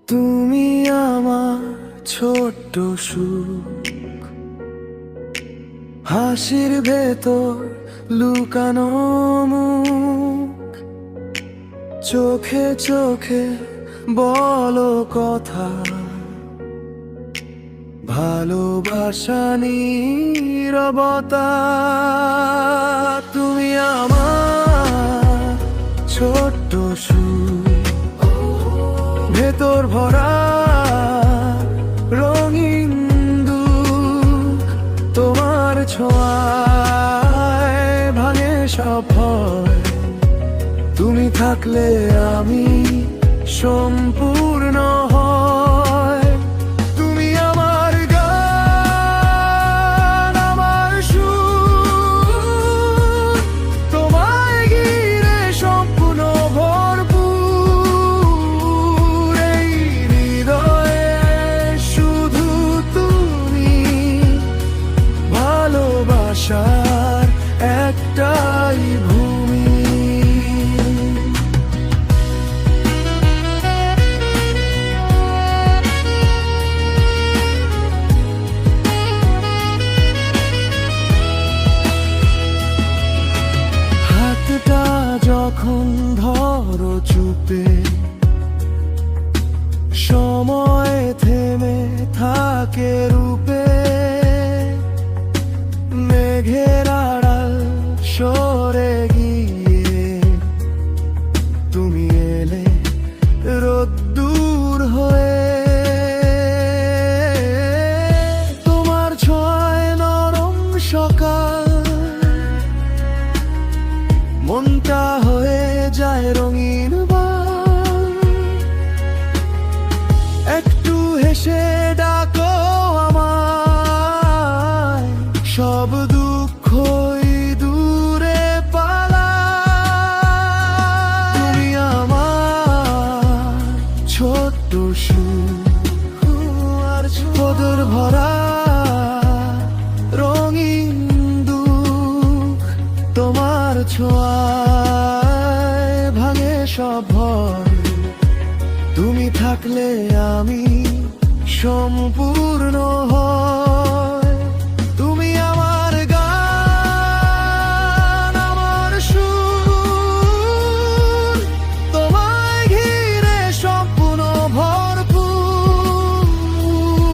তুমি আমার ছোট্ট সুখ, হাসির ভেতর লুকানো মুখ, চোখে চোখে বলো কথা, ভালোবাসা নীরবতা। তুমি আমার ছোট্ট সুখ, ভেতর ভরা রঙিন দুঃখ, তোমার ছোঁয়ায় ভাঙে সব ভয়। তুমি থাকলে আমি সম্পূর্ণ হয়। তুমি আমার গান, আমার সুর, তোমায় ঘিরে সম্পূর্ণ ভরপুর। এই হৃদয়ে শুধু তুমি, ভালোবাসার একটাই ভূমি। হাতটা যখন ধরো চুপে, সময় থেমে থাকে রূপে, মেঘের আড়াল সরে গিয়ে তুমি এলে রোদ্দুর হয়ে। তোমার ছোঁয়ায় নরম সকাল, মনটা হয়ে যায় রঙিন বান। একটু হেসে ডাকো আমায়, সব দুঃখই দূরে পালায়। তুমি আমার ছোট্ট সুখ, আর ভেতর ভরা রঙিন দুঃখ, তোমার ছোঁয়ায় ভাঙে সব ভয়। তুমি থাকলে আমি সম্পূর্ণ হয়।